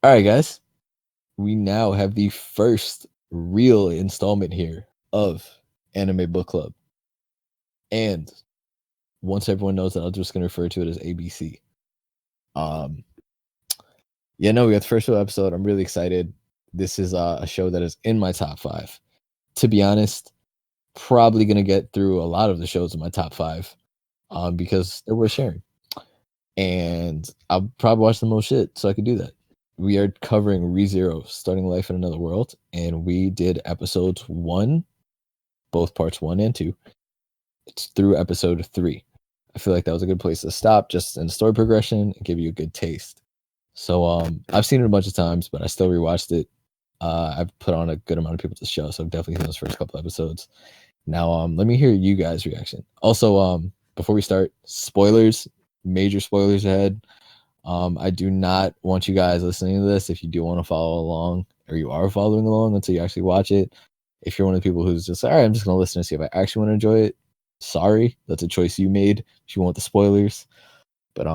All right, guys. We now have the first real installment here of Anime Book Club. And once everyone knows that, I'm just going to refer to it as ABC. We got the first real episode. I'm really excited. This is a show that is in my top 5. To be honest, probably going to get through a lot of the shows in my top 5 because they're worth sharing. And I'll probably watch the most shit so I can do that. We are covering ReZero, Starting Life in Another World, and we did episodes 1, both parts 1 and 2. It's through episode 3. I feel like that was a good place to stop, just in story progression and give you a good taste. So I've seen it a bunch of times, but I still rewatched it. I've put on a good amount of people to the show, so I've definitely seen those first couple episodes. Now, let me hear you guys' reaction. Also, before we start, spoilers, major spoilers ahead. I do not want you guys listening to this if you do want to follow along or you are following along until you actually watch it. If you're one of the people who's just, all right, I'm just going to listen and see if I actually want to enjoy it. Sorry, that's a choice you made if you want the spoilers. But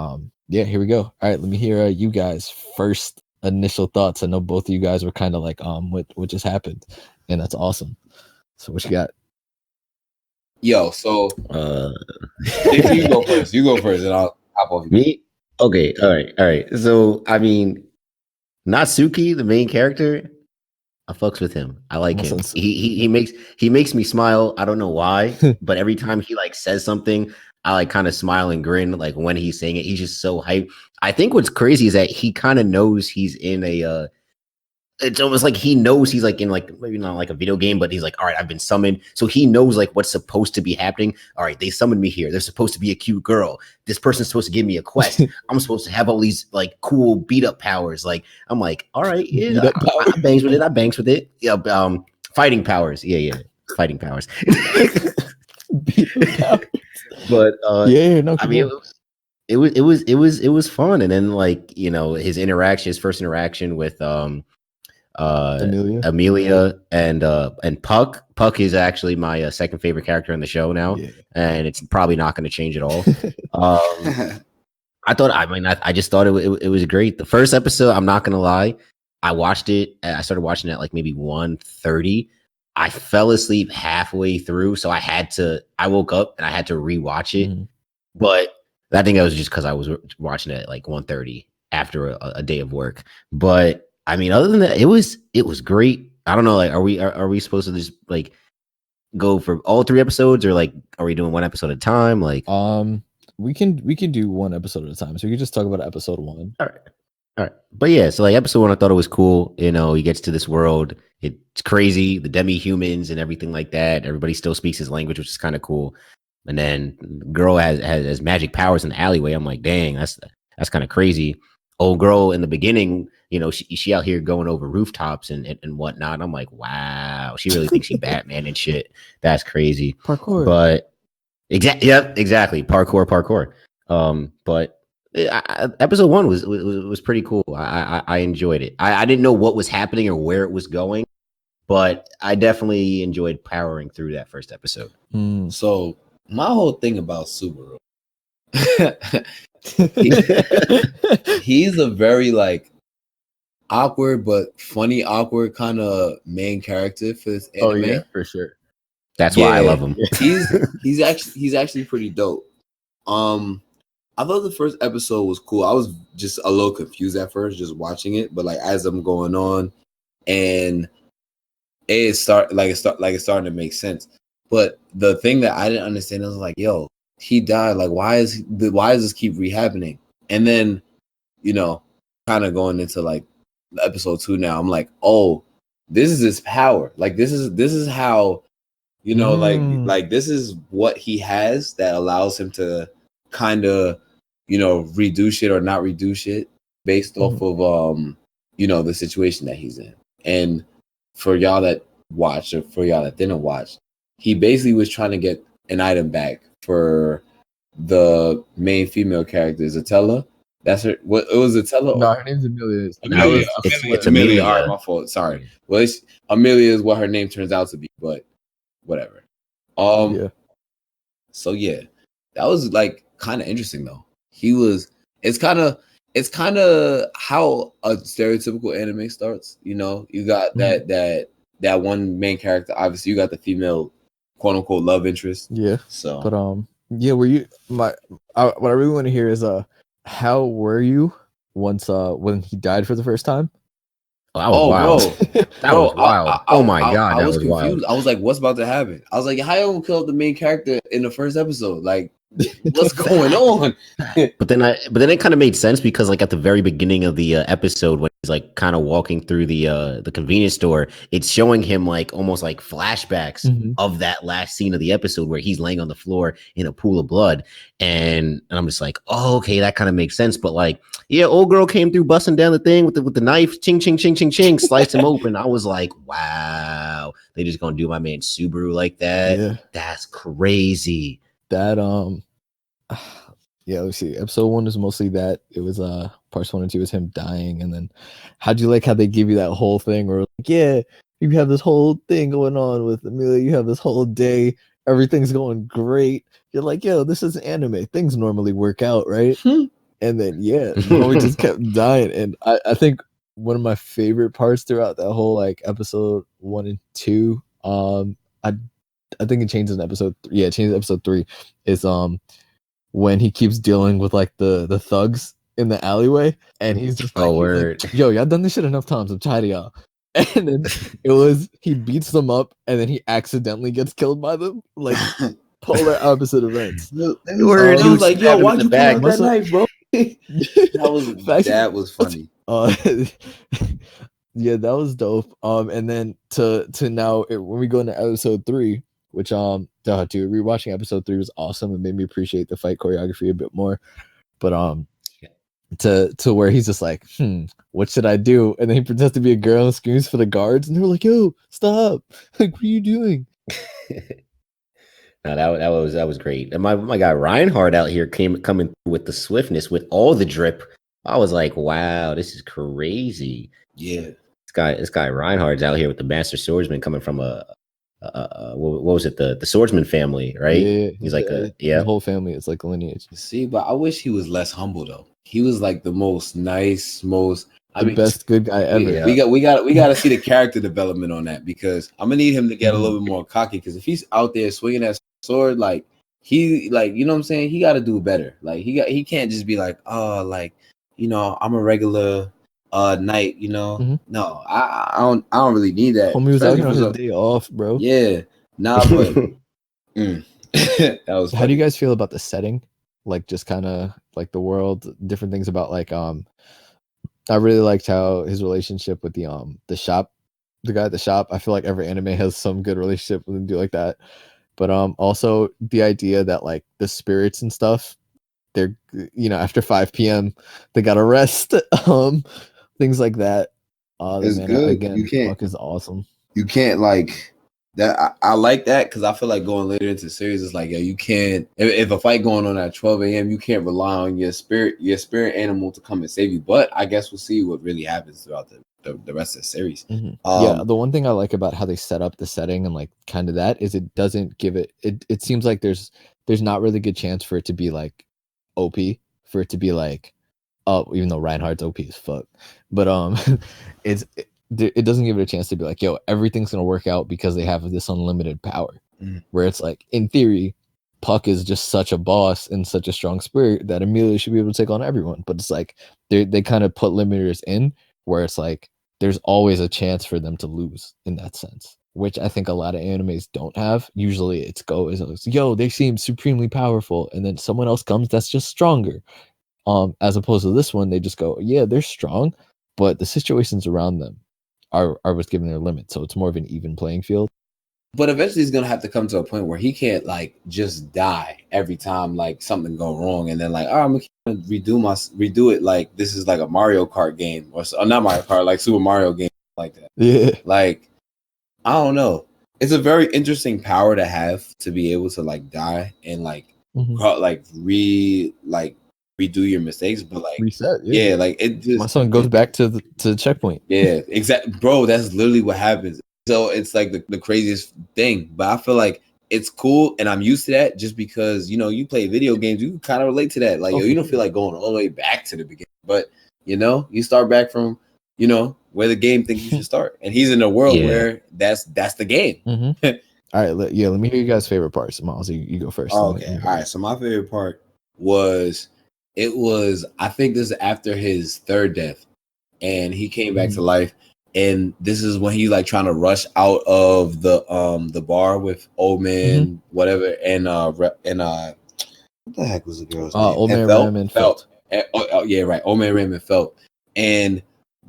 yeah, here we go. All right, let me hear you guys' first initial thoughts. I know both of you guys were kind of like, what just happened? And that's awesome. So what you got? Yo, so if you go first, and I'll hop over. Me? Okay, all right. So I mean, Natsuki, the main character, I fucks with him. I like him. He makes me smile. I don't know why, but every time he like says something, I like kind of smile and grin. Like when he's saying it, he's just so hyped. I think what's crazy is that he kind of knows he's in a. It's almost like he knows he's like in like maybe not like a video game, but he's like, all right, I've been summoned. So he knows like what's supposed to be happening. All right, they summoned me here. There's supposed to be a cute girl. This person's supposed to give me a quest. I'm supposed to have all these like cool beat up powers. Like I'm like, all right, yeah, I bangs with it. I bangs with it. Yeah, fighting powers. Yeah, fighting powers. But I mean, it was fun. And then like his first interaction with Amelia and Puck. Puck is actually my second favorite character in the show now, and it's probably not going to change at all. I just thought it was great. The first episode, I'm not going to lie, I watched it. I started watching it at like maybe 1:30. I fell asleep halfway through, so I woke up and I had to rewatch it. Mm-hmm. But I think that was just because I was watching it at like 1:30 after a day of work. But I mean, other than that, it was great. I don't know, like, are we supposed to just like go for all 3 episodes, or like, are we doing one episode at a time? Like, we can do one episode at a time. So we can just talk about episode 1. All right. But yeah, so like episode 1, I thought it was cool. He gets to this world. It's crazy, the demi-humans and everything like that. Everybody still speaks his language, which is kind of cool. And then the girl has magic powers in the alleyway. I'm like, dang, that's kind of crazy. Old girl in the beginning, she out here going over rooftops and whatnot. I'm like, wow, she really thinks she's Batman and shit. That's crazy. Parkour. But exactly. Parkour. But episode 1 was pretty cool. I enjoyed it. I didn't know what was happening or where it was going, but I definitely enjoyed powering through that first episode. So my whole thing about Subaru, he's a very like awkward but funny awkward kind of main character for this anime. Oh yeah, for sure. That's why I love him. he's actually pretty dope. I thought the first episode was cool. I was just a little confused at first just watching it, but like as I'm going on, and it's starting to make sense. But the thing that I didn't understand, I was like, yo, he died. Like, why does this keep rehappening? And then, kind of going into like episode 2 now, I'm like, oh, this is his power. Like, this is how, like this is what he has that allows him to kind of, reduce shit or not reduce shit based off of, the situation that he's in. And for y'all that watched or for y'all that didn't watch, he basically was trying to get an item back for the main female character, Zatella. That's her. What it was, Zatella? No, her name's Amelia. It's Amelia. All right, my fault. Sorry. Well, Amelia is what her name turns out to be, but whatever. So yeah, that was like kind of interesting though. It's kind of it's kind of how a stereotypical anime starts. You know, you got that one main character. Obviously, you got the female quote unquote love interest. Yeah. So, but yeah. Were you what I really want to hear is how were you once when he died for the first time? That was wild. Bro, that was wild. Oh my god, I was confused. Wild. I was like, "What's about to happen?" I was like, "How you kill the main character in the first episode? Like, what's going on?" but then it kind of made sense because like at the very beginning of the episode when he's like kind of walking through the convenience store, it's showing him like almost like flashbacks of that last scene of the episode where he's laying on the floor in a pool of blood, and I'm just like, oh, okay, that kind of makes sense. But like, yeah, old girl came through busting down the thing with the knife, ching ching ching ching ching, sliced him open. I was like, wow, they just gonna do my man Subaru like that? Yeah. That's crazy. That yeah, let's see. Episode 1 is mostly that. It was parts 1 and 2 was him dying, and then how'd you like how they give you that whole thing where like, yeah, you have this whole thing going on with Amelia, you have this whole day, everything's going great. You're like, yo, this is anime. Things normally work out, right? And then yeah, we just kept dying. And I think one of my favorite parts throughout that whole like episode 1 and 2, I think it changes in episode 3. Yeah, it changes episode 3 is when he keeps dealing with like the thugs in the alleyway, and he's just like, like, yo, y'all done this shit enough times. I'm tired of y'all. And then it was he beats them up, and then he accidentally gets killed by them. Like polar opposite events. It was like, yo, why'd you pull out that knife, bro? that was funny. Yeah, that was dope. And then to now when we go into episode 3, which dude, rewatching episode 3 was awesome. It made me appreciate the fight choreography a bit more. But to where he's just like, what should I do? And then he pretends to be a girl and screams for the guards, and they're like, yo, stop! Like, what are you doing? No, that was great. And my guy Reinhardt out here coming with the swiftness with all the drip. I was like, wow, this is crazy. Yeah, this guy Reinhardt's out here with the master swordsman coming from what was it, the swordsman family, right? Yeah, he's like the whole family is like a lineage. See, but I wish he was less humble though. He was like the most nice, best good guy ever. Yeah. We got to see the character development on that, because I'm gonna need him to get a little bit more cocky. Because if he's out there swinging that sword, like you know what I'm saying, he got to do better. Like he can't just be like, oh, like, you know, I'm a regular knight, you know. No, I don't really need that. Homie was out on his day off, bro. Yeah, nah, but that was funny. How do you guys feel about the setting? Like, just kind of like the world, different things about like I really liked how his relationship with the shop, the guy at the shop. I feel like every anime has some good relationship with them do like that. But also the idea that like the spirits and stuff, they're, you know, after 5 p.m. they gotta rest. Things like that. It's good. Again, you can't. Fuck is awesome. You can't like that. I like that, because I feel like going later into the series, it's like, yeah, you can't. If a fight going on at 12 a.m., you can't rely on your spirit animal to come and save you. But I guess we'll see what really happens throughout the rest of the series. Yeah, the one thing I like about how they set up the setting and like kind of that is it doesn't give it seems like there's not really good chance for it to be like OP, for it to be like, even though Reinhardt's OP as fuck, but it doesn't give it a chance to be like, yo, everything's gonna work out because they have this unlimited power. Where it's like, in theory, Puck is just such a boss and such a strong spirit that Amelia should be able to take on everyone. But it's like they kind of put limiters in where it's like there's always a chance for them to lose in that sense, which I think a lot of animes don't have. Usually it's yo, they seem supremely powerful, and then someone else comes that's just stronger. As opposed to this one, they just go, yeah, they're strong, but the situations around them are what's giving their limit. So it's more of an even playing field. But eventually he's gonna have to come to a point where he can't like just die every time like something go wrong, and then like, oh, I'm gonna redo it like this is like a Mario Kart game, or not Mario Kart, like Super Mario game, like that. Yeah, like I don't know. It's a very interesting power to have, to be able to like die and like redo your mistakes, but like reset. Yeah, like it just, my son goes back to the checkpoint. Yeah, exactly, bro. That's literally what happens. So it's like the craziest thing. But I feel like it's cool, and I'm used to that just because you play video games, you kind of relate to that. Like you don't feel like going all the way back to the beginning, but you start back from where the game thinks you should start, and he's in a world where that's the game. Mm-hmm. All right, let me hear you guys' favorite parts. Miles, you go first. Oh, okay, all right. So my favorite part was I think this is after his third death, and he came back to life. And this is when he's like trying to rush out of the bar with old man, whatever, and what the heck was the girl's name? Old man Rem and Felt. Oh yeah, right. Old man Rem and Felt. And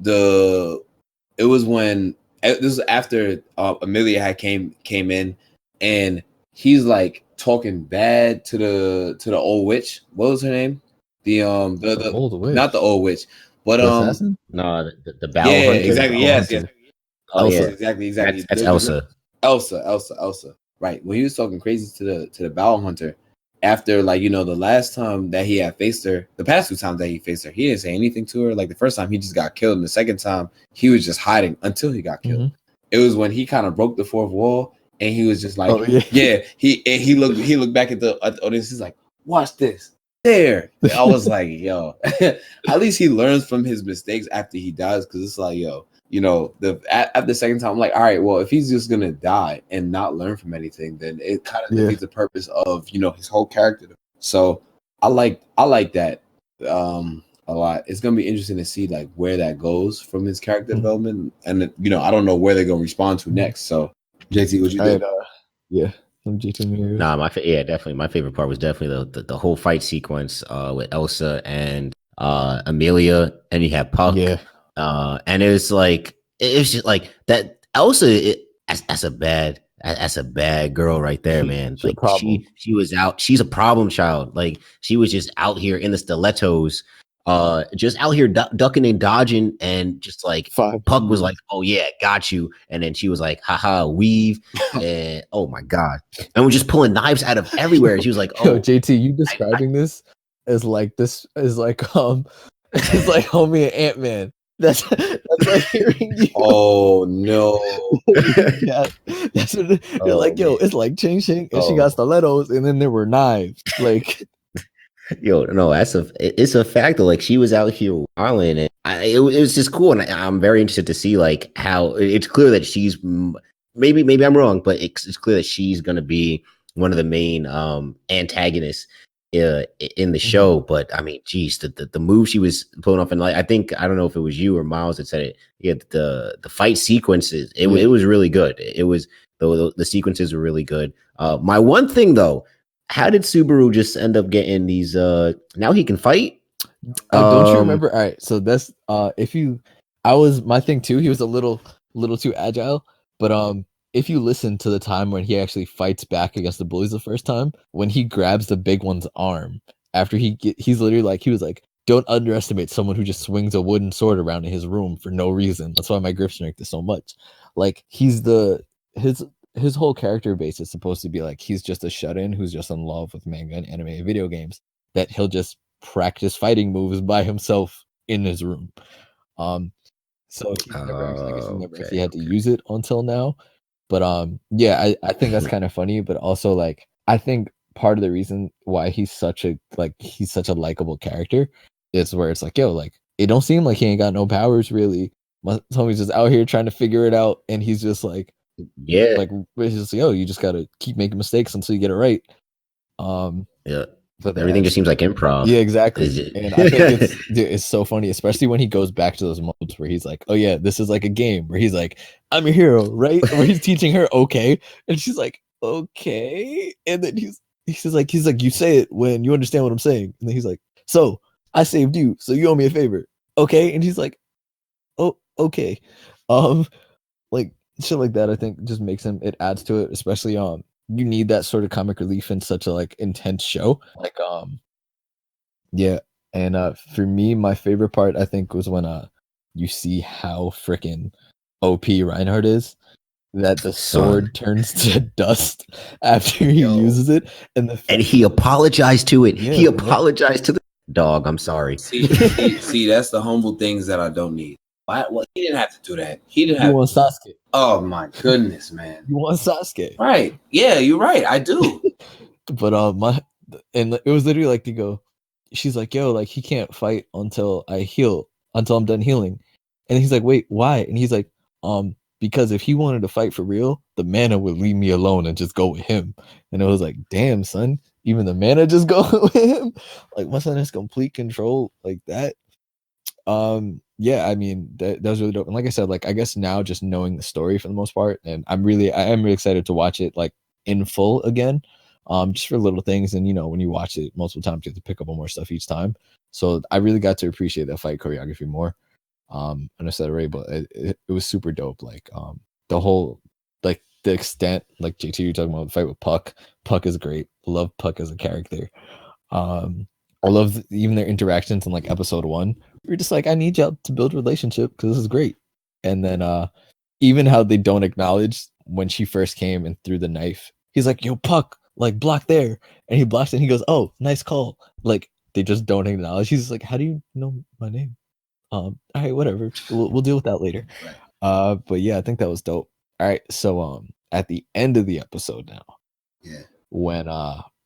it was when this was after Amelia had came in, and he's like talking bad to the old witch. What was her name? The old witch. Not the old witch. But no, the Bow yeah, Hunter. exactly. Yes. Oh, Elsa, yeah. exactly. That's Elsa. Elsa. Right. When he was talking crazy to the Bow Hunter, after the last time that he had faced her, the past 2 times that he faced her, he didn't say anything to her. Like the first time he just got killed, and the second time he was just hiding until he got killed. It was when he kind of broke the fourth wall, and he was just like, he looked back at the audience. He's like, watch this. There, I was like, yo, at least he learns from his mistakes after he dies, because it's like, yo, after the second time, I'm like, all right, well, if he's just gonna die and not learn from anything, then it kind of defeats the purpose of his whole character. So I like that a lot. It's gonna be interesting to see like where that goes from his character development, and I don't know where they're gonna respond to next. So JT, what you think? Nah, definitely. My favorite part was definitely the whole fight sequence with Elsa and Amelia, and you have Puck. Yeah. And it's just like that. Elsa, that's a bad girl right there, man. Like she was out. She's a problem child. Like she was just out here in the stilettos, just out here ducking and dodging, and just like Puck was like, "Oh yeah, got you," and then she was like, "Haha, weave," and oh my god, and we're just pulling knives out of everywhere. She was like, "Oh, JT, you describing this as like it's like homie and Ant-Man." That's like hearing you. Oh no! Yeah, that's what you're like. Yo, it's like Ching Ching, and she got stilettos, and then there were knives. Like, yo, no, it's a fact though. Like she was out here wilding, and it was just cool, and I'm very interested to see like how it's clear that she's maybe I'm wrong, but it's clear that she's gonna be one of the main antagonists in the show. But I mean, geez, the move she was pulling off, and like I don't know if it was you or Miles that said it. Yeah, the fight sequences, it was really good. It was the sequences were really good. My one thing though, how did Subaru just end up getting these? Now he can fight. Don't you remember? All right, so that's I was my thing too. He was a little too agile, but if you listen to the time when he actually fights back against the bullies the first time, when he grabs the big one's arm after he's literally like, he was like, don't underestimate someone who just swings a wooden sword around in his room for no reason. That's why my grip strength is so much. Like his whole character base is supposed to be like, he's just a shut-in who's just in love with manga and anime and video games, that he'll just practice fighting moves by himself in his room. So he's never actually had to use it until now. But I think that's kind of funny, but also like I think part of the reason why he's such a likable character is where it's like, yo, like it don't seem like he ain't got no powers really. My homie's just out here trying to figure it out, and he's just like, yeah, like he's just yo, you just gotta keep making mistakes until you get it right. Yeah. But everything just seems like improv. Yeah, exactly. And I think it's so funny, especially when he goes back to those modes where he's like, oh yeah, this is like a game, where he's like, I'm your hero, right? Where he's teaching her okay, and she's like, okay, and then he's like, you say it when you understand what I'm saying, and then he's like, so I saved you, so you owe me a favor, okay? And he's like, oh, okay, like shit like that. I think just makes him, it adds to it, especially you need that sort of comic relief in such a like intense show. Like yeah. And for me, my favorite part I think was when you see how freaking OP Reinhardt is. That the sword turns to dust after he uses it, and he apologized to it. Yeah, he apologized to the dog. I'm sorry. See, that's the humble things that I don't need. Why? Well, he didn't have to do that. He didn't You have. want Sasuke? Oh my goodness, man! You want Sasuke? Right? Yeah, you're right. I do. But and it was literally like, to go. She's like, yo, like he can't fight until I heal, until I'm done healing. And he's like, wait, why? And he's like, because if he wanted to fight for real, the mana would leave me alone and just go with him. And it was like, damn, son, even the mana just go with him. Like my son has complete control like that. Yeah, I mean that was really dope. And like I said, like I guess now just knowing the story for the most part, and I am really excited to watch it like in full again. Just for little things, and when you watch it multiple times, you have to pick up on more stuff each time. So I really got to appreciate that fight choreography more. And I said already, but it was super dope. Like the whole, like the extent, like JT, you're talking about the fight with Puck. Puck is great. Love Puck as a character. I love even their interactions in like episode 1. You're just like, I need y'all to build a relationship because this is great. And then even how they don't acknowledge when she first came and threw the knife. He's like, yo, Puck, like block there. And he blocks it and he goes, oh, nice call. Like they just don't acknowledge. He's like, how do you know my name? All right, whatever. We'll deal with that later. Right. But yeah, I think that was dope. All right, so at the end of the episode now, Yeah. when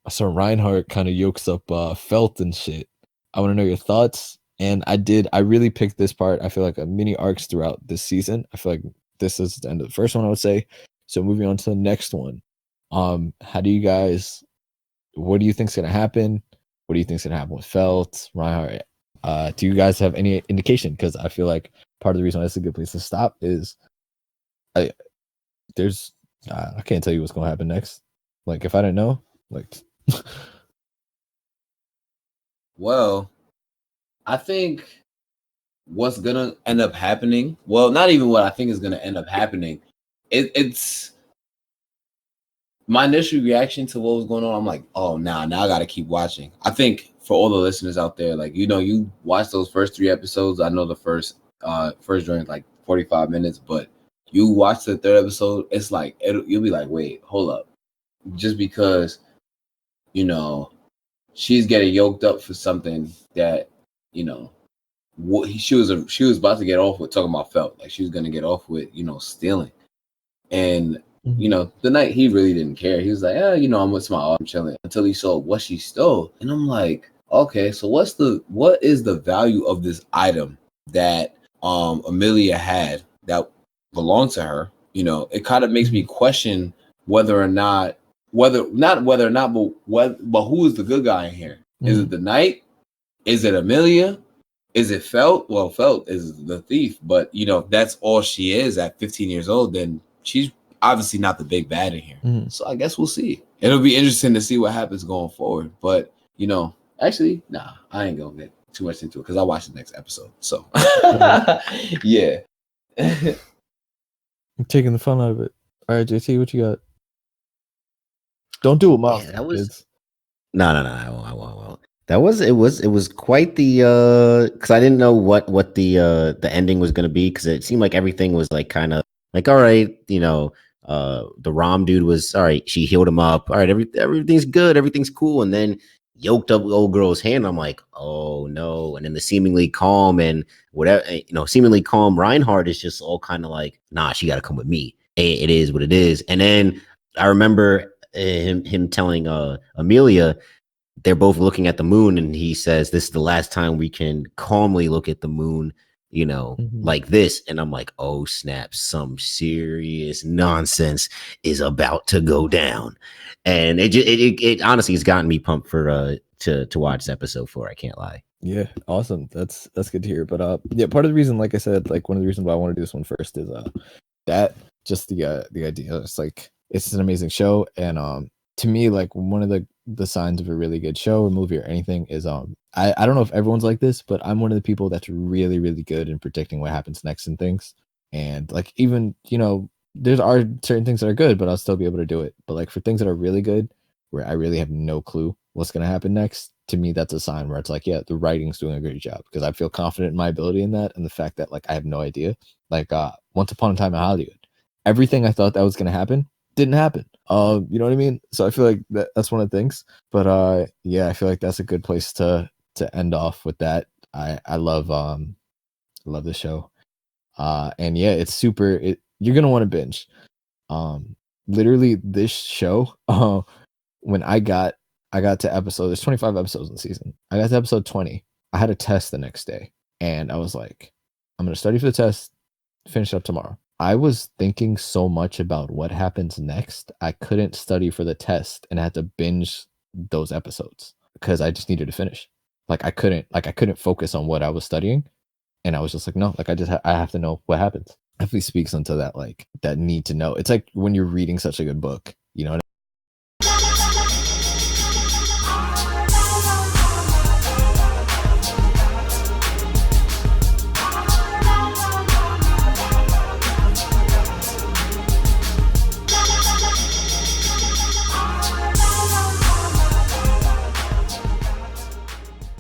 so Reinhardt kind of yokes up Felt and shit. I want to know your thoughts. And I really picked this part. I feel like a mini arcs throughout this season. I feel like this is the end of the first one, I would say. So moving on to the next one. How do you guys? What do you think's gonna happen? What do you think's gonna happen with Felt, Reinhardt? Do you guys have any indication? Because I feel like part of the reason why it's a good place to stop is, I can't tell you what's gonna happen next. Like if I didn't know, like. Well, I think what's gonna end up happening. Well, not even what I think is gonna end up happening. It's my initial reaction to what was going on. I'm like, oh, now I gotta keep watching. I think for all the listeners out there, like you watch those first 3 episodes. I know the first joint is like 45 minutes, but you watch the 3rd episode, it's like you'll be like, wait, hold up, just because she's getting yoked up for something that she was about to get off with talking about Felt, like she was gonna get off with stealing. And the night he really didn't care. He was like, I'm with I'm chilling, until he saw what she stole. And I'm like, okay, so what is the value of this item that Amelia had that belonged to her? It kind of makes me question but who is the good guy in here? Is it the knight? Is it Amelia? Is it Felt? Well, Felt is the thief, but that's all she is at 15 years old, then she's obviously not the big bad in here. So I guess we'll see. It'll be interesting to see what happens going forward. But actually, nah, I ain't gonna get too much into it because I watched the next episode. So yeah. I'm taking the fun out of it. All right, JT, what you got? Don't do it, Mom. Yeah, that was no. I won't. That was it was quite the because I didn't know what the ending was gonna be, because it seemed like everything was like kind of like, all right, the Rom dude was all right. She healed him up. All right, everything's good, everything's cool, and then yoked up old girl's hand. I'm like, oh no. And then the seemingly calm and whatever, seemingly calm Reinhardt is just all kind of like, nah, she got to come with me. It is what it is. And then I remember him telling Amelia, they're both looking at the moon, and he says, this is the last time we can calmly look at the moon, like this. And I'm like, oh snap, some serious nonsense is about to go down. And it honestly has gotten me pumped for to watch episode 4. I can't lie. Yeah, awesome. That's good to hear. But yeah, part of the reason, like I said, like one of the reasons why I want to do this one first is that just the idea. It's like it's an amazing show, and to me, like one of the signs of a really good show or movie or anything is I don't know if everyone's like this, but I'm one of the people that's really, really good in predicting what happens next in things. And like even there are certain things that are good, but I'll still be able to do it. But like for things that are really good, where I really have no clue what's gonna happen next, to me that's a sign where it's like, yeah, the writing's doing a great job, because I feel confident in my ability in that, and the fact that like I have no idea. Like Once Upon a Time in Hollywood, everything I thought that was gonna happen didn't happen. You know what I mean? So I feel like that's one of the things. But yeah, I feel like that's a good place to end off with that. I love the show. And yeah, it's super. You're gonna want to binge. Literally this show. When I got to episode, there's 25 episodes in the season. I got to episode 20. I had a test the next day, and I was like, I'm gonna study for the test, finish up tomorrow. I was thinking so much about what happens next. I couldn't study for the test, and I had to binge those episodes because I just needed to finish. Like I couldn't focus on what I was studying, and I was just like, no, like I have to know what happens. Definitely speaks onto that, like that need to know. It's like when you're reading such a good book, you know.